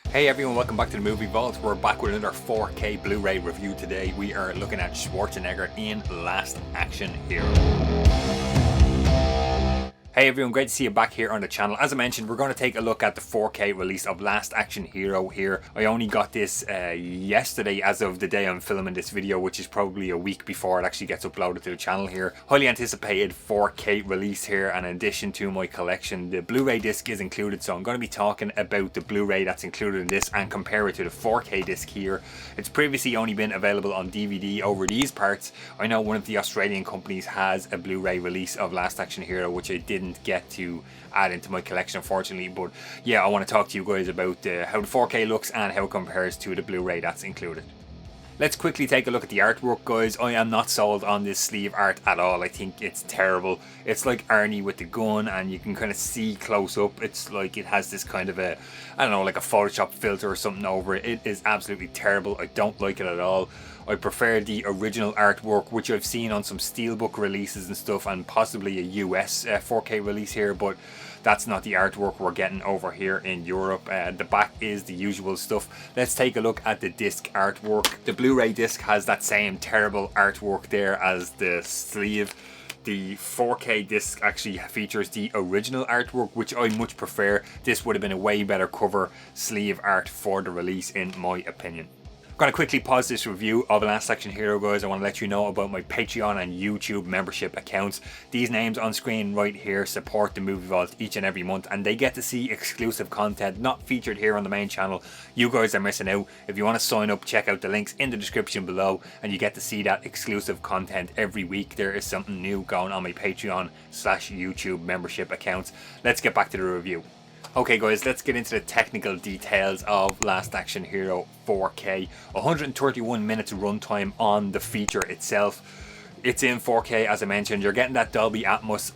Hey everyone, welcome back to the Movie Vault. We're back with another 4K Blu-ray review today. We are looking at Schwarzenegger in Last Action Hero. Hey everyone, great to see you back here on the channel. As I mentioned, we're going to take a look at the 4K release of Last Action Hero here. I only got this yesterday as of the day I'm filming this video, which is probably a week before it actually gets uploaded to the channel here. Highly anticipated 4K release here, and in addition to my collection, the Blu-ray disc is included, so I'm going to be talking about the Blu-ray that's included in this and compare it to the 4K disc here. It's previously only been available on DVD over these parts. I know one of the Australian companies has a Blu-ray release of Last Action Hero, which I didn't get to add into my collection unfortunately, but yeah, I want to talk to you guys about how the 4K looks and how it compares to the Blu-ray that's included. Let's quickly take a look at the artwork, guys. I am not sold on this sleeve art at all. I think it's terrible. It's like Arnie with the gun, and you can kind of see close up. It's like it has this kind of a, I don't know, like a Photoshop filter or something over it. It is absolutely terrible. I don't like it at all. I prefer the original artwork, which I've seen on some steelbook releases and stuff, and possibly a US 4K release here, but that's not the artwork we're getting over here in Europe. The back is the usual stuff. Let's take a look at the disc artwork. The Blu-ray disc has that same terrible artwork there as the sleeve. The 4K disc actually features the original artwork, which I much prefer. This would have been a way better cover sleeve art for the release in my opinion. I'm going to quickly pause this review of Last Action Hero, guys. I want to let you know about my Patreon and YouTube membership accounts. These names on screen right here support the Movie Vault each and every month, and they get to see exclusive content not featured here on the main channel. You guys are missing out. If you want to sign up, check out the links in the description below, and you get to see that exclusive content every week. There is something new going on my Patreon/YouTube membership accounts. Let's get back to the review. Okay guys, let's get into the technical details of Last Action Hero 4K. 131 minutes runtime on the feature itself. It's in 4K, as I mentioned. You're getting that Dolby Atmos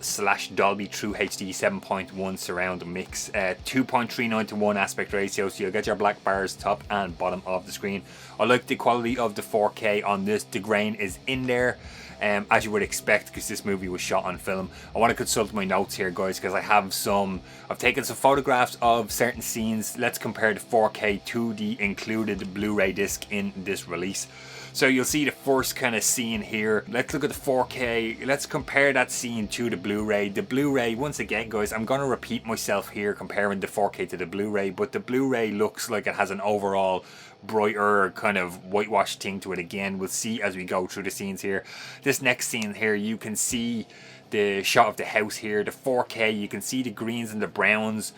/ Dolby True HD 7.1 surround mix, 2.39 to 1 aspect ratio, so you'll get your black bars top and bottom of the screen. I like the quality of the 4K on this. The grain is in there, as you would expect, because this movie was shot on film. I want to consult my notes here, guys, because I've taken some photographs of certain scenes. Let's compare the 4K to the included Blu-ray disc in this release. So you'll see the first kind of scene here. Let's look at the 4K. Let's compare that scene to the Blu-ray. The Blu-ray, once again guys, I'm going to repeat myself here comparing the 4K to the Blu-ray, but the Blu-ray looks like it has an overall brighter kind of whitewash thing to it again. We'll see as we go through the scenes here. This next scene here, you can see the shot of the house here. The 4K, you can see the greens and the browns.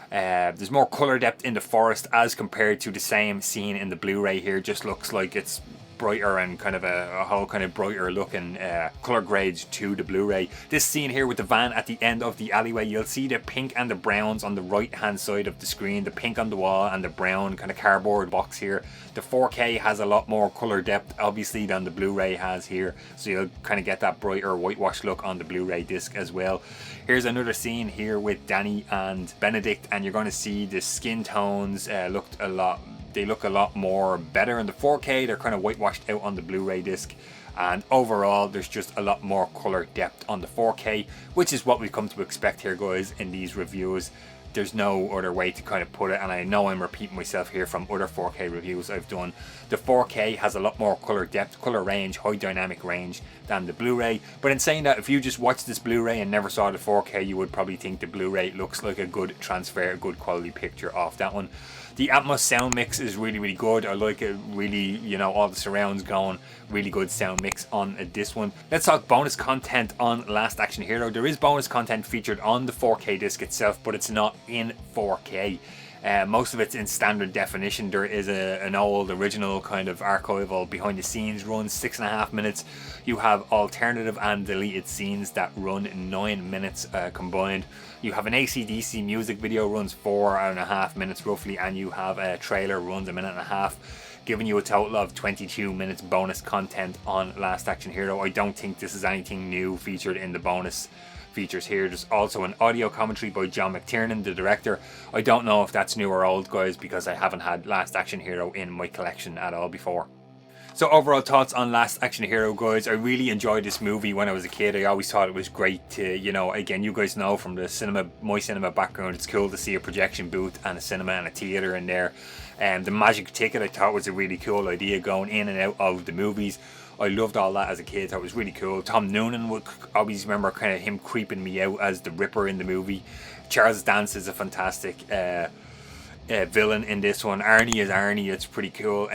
There's more color depth in the forest as compared to the same scene in the Blu-ray here. Just looks like it's brighter and kind of a whole kind of brighter looking color grades to the Blu-ray. This scene here with the van at the end of the alleyway, you'll see the pink and the browns on the right hand side of the screen, the pink on the wall and the brown kind of cardboard box here. The 4K has a lot more color depth obviously than the Blu-ray has here, so you'll kind of get that brighter whitewash look on the Blu-ray disc as well. Here's another scene here with Danny and Benedict, and you're going to see the skin tones they look a lot more better in the 4K. They're kind of whitewashed out on the Blu-ray disc, and overall there's just a lot more color depth on the 4K, which is what we've come to expect here, guys, in these reviews. There's no other way to kind of put it, and I know I'm repeating myself here from other 4K reviews I've done. The 4K has a lot more color depth, color range, high dynamic range than the Blu-ray, but in saying that, if you just watched this Blu-ray and never saw the 4K, you would probably think the Blu-ray looks like a good transfer, a good quality picture off that one. The Atmos sound mix is really, really good. I like it really, you know, all the surrounds going, really good sound mix on this one. Let's talk bonus content on Last Action Hero. There is bonus content featured on the 4K disc itself, but it's not in 4K. Most of it's in standard definition. There is an old original kind of archival behind the scenes runs 6.5 minutes. You have alternative and deleted scenes that run 9 minutes combined. You have an AC/DC music video runs 4.5 minutes roughly, and you have a trailer runs 1.5 minutes, giving you a total of 22 minutes bonus content on Last Action Hero. I don't think this is anything new featured in the bonus features here. There's also an audio commentary by John McTiernan, the director. I don't know if that's new or old, guys, because I haven't had Last Action Hero in my collection at all before. So overall thoughts on Last Action Hero, guys. I really enjoyed this movie when I was a kid. I always thought it was great to, you know, again, you guys know from the cinema, my cinema background, it's cool to see a projection booth and a cinema and a theatre in there. And the magic ticket I thought was a really cool idea, going in and out of the movies. I loved all that as a kid. Thought it was really cool. Tom Noonan would always remember kind of him creeping me out as the Ripper in the movie. Charles Dance is a fantastic villain in this one. Arnie is Arnie. It's pretty cool.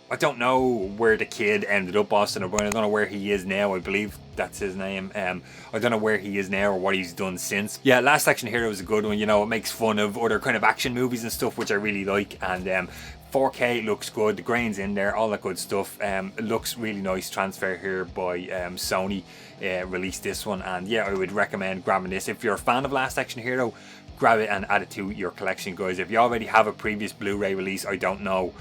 I don't know where the kid ended up, Austin O'Brien. I don't know where he is now. I believe that's his name. I don't know where he is now or what he's done since. Yeah, Last Action Hero is a good one. You know, it makes fun of other kind of action movies and stuff, which I really like. And 4K looks good. The grain's in there, all that good stuff. It looks really nice. Transfer here by Sony released this one. And yeah, I would recommend grabbing this. If you're a fan of Last Action Hero, grab it and add it to your collection, guys. If you already have a previous Blu-ray release, I don't know.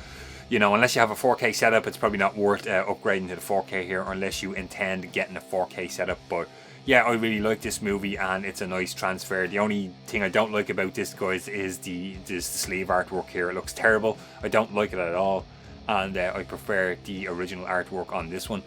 You know, unless you have a 4K setup, it's probably not worth upgrading to the 4K here unless you intend getting a 4K setup. But yeah, I really like this movie and it's a nice transfer. The only thing I don't like about this, guys, is the sleeve artwork here. It looks terrible. I don't like it at all. And I prefer the original artwork on this one.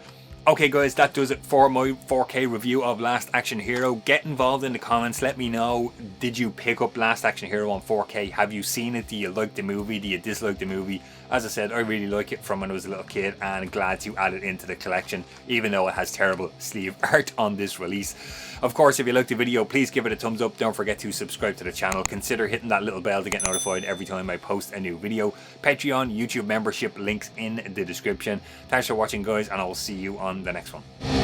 Okay guys, that does it for my 4K review of Last Action Hero. Get involved in the comments. Let me know, did you pick up Last Action Hero on 4K? Have you seen it? Do you like the movie? Do you dislike the movie? As I said, I really like it from when I was a little kid and glad to add it into the collection, even though it has terrible sleeve art on this release. Of course, if you liked the video, please give it a thumbs up. Don't forget to subscribe to the channel. Consider hitting that little bell to get notified every time I post a new video. Patreon, YouTube membership, links in the description. Thanks for watching, guys, and I will see you on the next one.